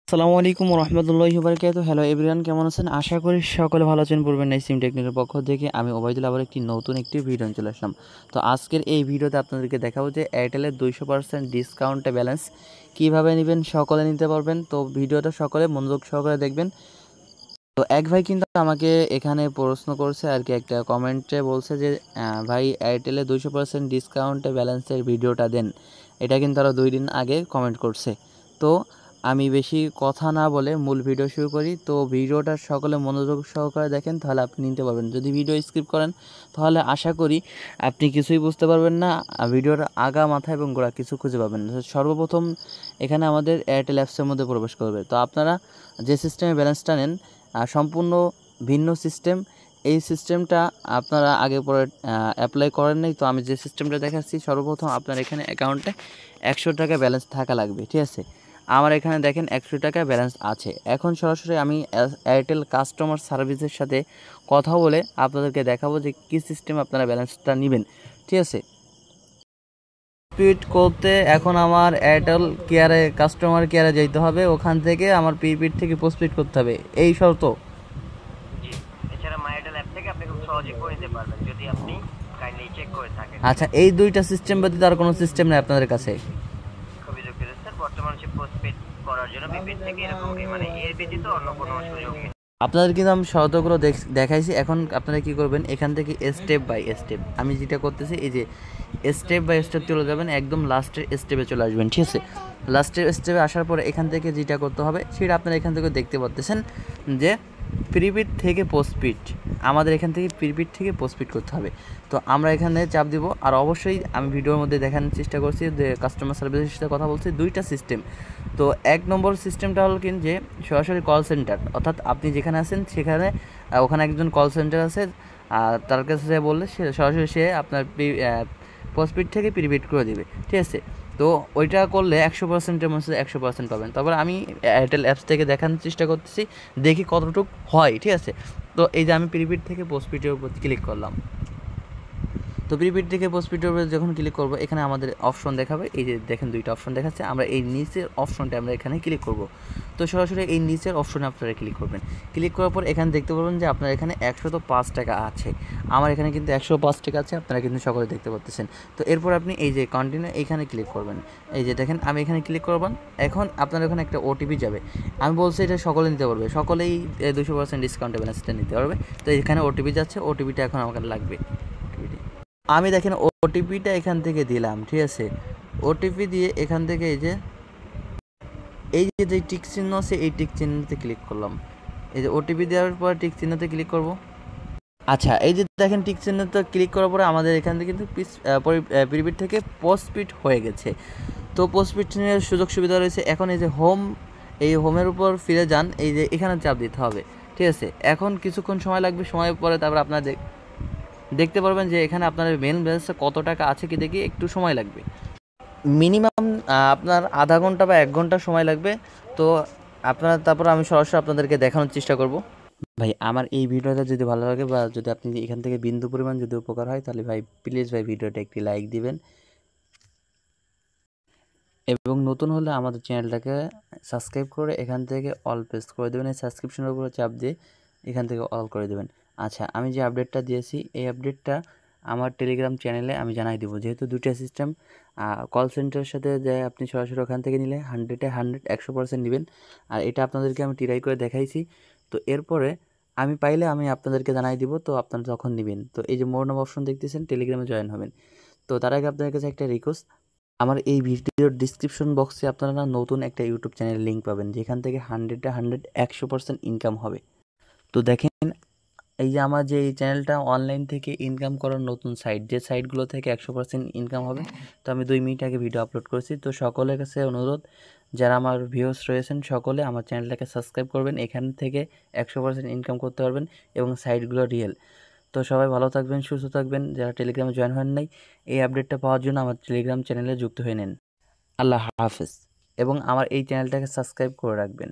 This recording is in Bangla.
আসসালামু আলাইকুম রহমতুল্লাহি বারাকাতুহু। হ্যালো এভরিওয়ান, কেমন আছেন? আশা করি সকলে ভালো আছেন। পূর্বের নাই সিম টেকনিকের পক্ষ থেকে আমি ওবায়দুল আবার নতুন একটি ভিডিও চলে আসলাম। তো আজকের এই ভিডিওতে আপনাদেরকে দেখাবো যে এয়ারটেলের 200% ডিসকাউন্টে ব্যালেন্স কীভাবে নেবেন, সকলে নিতে পারবেন। তো ভিডিওটা সকলে মনোযোগ সহকারে দেখবেন। তো এক ভাই কিন্তু আমাকে এখানে প্রশ্ন করছে আর কি, একটা কমেন্টে বলছে যে ভাই এয়ারটেলে 200% ডিসকাউন্টে ব্যালেন্সের ভিডিওটা দেন। এটা কিন্তু আরও 2 দিন আগে কমেন্ট করছে। তো আমি বেশি কথা না বলে মূল ভিডিও শুরু করি। তো ভিডিওটা সকলে মনোযোগ সহকারে দেখেন, তাহলে আপনি নিতে পারবেন। যদি ভিডিও স্কিপ করেন তাহলে আশা করি আপনি কিছুই বুঝতে পারবেন না, ভিডিওর আগা মাথা এবং গোড়া কিছু খুঁজে পাবেন না। সর্বপ্রথম এখানে আমাদের এয়ারটেল অ্যাপসের মধ্যে প্রবেশ করবে। তো আপনারা যে সিস্টেমে ব্যালেন্সটা নেন সম্পূর্ণ ভিন্ন সিস্টেম। এই সিস্টেমটা আপনারা আগে পরে অ্যাপ্লাই করেন নাই। তো আমি যে সিস্টেমটা দেখাচ্ছি, সর্বপ্রথম আপনার এখানে অ্যাকাউন্টে 100 টাকা ব্যালেন্স থাকা লাগবে, ঠিক আছে? আমার এখানে দেখেন 100 টাকা ব্যালেন্স আছে। এখন সরাসরি আমি এয়ারটেল কাস্টমার সার্ভিসের সাথে কথা বলে আপনাদেরকে দেখাবো যে কী সিস্টেম আপনারা ব্যালেন্সটা নেবেন, ঠিক আছে? প্রিপেড করতে এখন আমার এয়ারটেল কেয়ারে কাস্টমার কেয়ারে যেতে হবে, ওখান থেকে আমার প্রিপেড থেকে পোস্টপেড করতে হবে, এই শর্ত। জি, এছাড়া মাই এয়ারটেল অ্যাপ থেকে আপনি খুব সহজেই করে নিতে পারবেন যদি আপনি কাইন্ডলি চেক করে থাকেন। আচ্ছা, এই দুইটা সিস্টেম ব্যতীত আর কোনো সিস্টেম নেই আপনাদের কাছে? খুবই দুঃখিত স্যার, বর্তমানে হচ্ছে পোস্টপেড করার জন্য প্রিপেড থেকে এরকম মানে এর ব্যতীত অন্য কোনো সুযোগ নেই। আপনাদের কিন্তু আমি শর্তগুলো দেখাইছি। এখন আপনারা কি করবেন, এখান থেকে স্টেপ বাই স্টেপ আমি যেটা করতেছি, এই যে স্টেপ বাই স্টেপ চলে যাবেন, একদম লাস্টের স্টেপে চলে আসবেন, ঠিক আছে? লাস্টের স্টেপে আসার পরে এখান থেকে যেটা করতে হবে সেটা আপনারা এখান থেকে দেখতে পাচ্ছেন যে প্রিপেড থেকে পোস্টপেড। আমাদের এখান থেকে প্রিপেড থেকে পোস্টপেড করতে হবে। তো আমরা এখানে চাপ দিব। আর অবশ্যই আমি ভিডিওর মধ্যে দেখানোর চেষ্টা করছি যে কাস্টমার সার্ভিসের সাথে কথা বলছি, দুইটা সিস্টেম। তো 1 নম্বর সিস্টেমটা হলো কিন্তু যে সরাসরি কল সেন্টার, অর্থাৎ আপনি যেখানে আছেন সেখানে ওখানে একজন কল সেন্টার আছে, আর তার কাছে বললে সে সরাসরি সে আপনার পোস্টপেড থেকে প্রিপেড করে দেবে, ঠিক আছে? তো ওইটা করলে 100%-এর মধ্যে 100% পাবেন। তারপরে আমি এয়ারটেল অ্যাপস থেকে দেখানোর চেষ্টা করতেছি, দেখি কতটুকু হয়, ঠিক আছে? তো এই যে আমি প্রিপেড থেকে পোস্টপেডের উপর ক্লিক করলাম। তো প্রিপেড থেকে পোস্টপেডের উপরে যখন ক্লিক করবো, এখানে আমাদের অপশন দেখাবে। এই যে দেখেন দুইটা অপশন দেখাচ্ছে, আমরা এই নিচের অপশনটা আমরা এখানে ক্লিক করব। তো সরাসরি এই নিচের অপশনে আপনারা ক্লিক করবেন। ক্লিক করার পর এখানে দেখতে পারবেন যে আপনার এখানে 105 টাকা আছে। আমার এখানে কিন্তু 105 টাকা আছে, আপনারা কিন্তু সকলে দেখতে পাচ্ছেন। তো এরপর আপনি এই যে কন্টিনিউ এইখানে ক্লিক করবেন। এই যে দেখেন আমি এখানে ক্লিক করবেন। এখন আপনার এখানে একটা ওটিপি যাবে। আমি বলছি এটা সকলে নিতে পারবে, সকলেই 200% ডিসকাউন্টে ব্যালেন্সটা নিতে পারবে। তো এখানে ওটিপি যাচ্ছে, ওটিপিটা এখন আমাকে লাগবে। আমি দেখেন ওটিপিটা এখান থেকে দিলাম, ঠিক আছে? ওটিপি দিয়ে এখান থেকে এই যে টিক চিহ্ন আছে, এই টিক চিহ্নতে ক্লিক করলাম। এই যে ওটিপি দেওয়ার পর টিক চিহ্নতে ক্লিক করব। আচ্ছা, এই যে দেখেন টিক চিহ্নতে ক্লিক করার পরে আমাদের এখান থেকে কিন্তু প্রিপেড থেকে পোস্টপেড হয়ে গেছে। তো পোস্টপেড সুযোগ সুবিধা রয়েছে। এখন এই যে এই হোমের উপর ফিরে যান, এই যে এখানে চাপ দিতে হবে, ঠিক আছে? এখন কিছুক্ষণ সময় লাগবে, সময় পরে তারপর আপনার দেখতে পারবেন যে এখানে আপনার মেন ব্যালেন্সে কত টাকা আছে কি দেখি, একটু সময় লাগবে। মিনিমাম আপনার আধা ঘন্টা বা 1 ঘন্টা সময় লাগবে। তো আপনারা তারপর আমি সরাসরি আপনাদেরকে দেখানোর চেষ্টা করব। ভাই আমার এই ভিডিওটা যদি ভালো লাগে বা যদি আপনি এখান থেকে বিন্দু পরিমাণ যদি উপকার হয়, তাহলে ভাই প্লিজ ভাই ভিডিওটা একটি লাইক দিবেন, এবং নতুন হলে আমাদের চ্যানেলটাকে সাবস্ক্রাইব করে এখান থেকে অল প্রেস করে দেবেন। এই সাবস্ক্রিপশনের উপরে চাপ দিয়ে এখান থেকে অল করে দেবেন। আচ্ছা, আমি যে আপডেটটা দিয়েছি এই আপডেটটা আমার টেলিগ্রাম চ্যানেলে আমি জানাই দেবো। যেহেতু দুইটা সিস্টেম, কল সেন্টারের সাথে যে আপনি সরাসরি ওখান থেকে নিলে 100-এ 100% নেবেন। আর এটা আপনাদেরকে আমি ট্রাই করে দেখাইছি। তো এরপরে আমি পাইলে আমি আপনাদেরকে জানাই দিব, তো আপনারা তখন নেবেন। তো এই যে মোর নাম অপশন দেখতেছেন, টেলিগ্রামে জয়েন হবেন। তো তার আগে আপনাদের কাছে একটা রিকোয়েস্ট, আমার এই ভিডিওর ডিসক্রিপশন বক্সে আপনারা নতুন একটা ইউটিউব চ্যানেলের লিঙ্ক পাবেন, যেখান থেকে 100-এ 100% ইনকাম হবে। তো দেখেন এই যে আমার যে এই চ্যানেলটা অনলাইন থেকে ইনকাম করার নতুন সাইট, যে সাইটগুলো থেকে 100% ইনকাম হবে। তো আমি 2 মিনিট আগে ভিডিও আপলোড করেছি। তো সকলের কাছে অনুরোধ, যারা আমার ভিউয়ার্স রয়েছেন সকলে আমার চ্যানেলটাকে সাবস্ক্রাইব করবেন, এখান থেকে 100% ইনকাম করতে পারবেন এবং সাইটগুলো রিয়েল। তো সবাই ভালো থাকবেন, সুস্থ থাকবেন। যারা টেলিগ্রামে জয়েন হন নাই, এই আপডেটটা পাওয়ার জন্য আমার টেলিগ্রাম চ্যানেলে যুক্ত হয়ে নেন। আল্লাহ হাফেজ, এবং আমার এই চ্যানেলটাকে সাবস্ক্রাইব করে রাখবেন।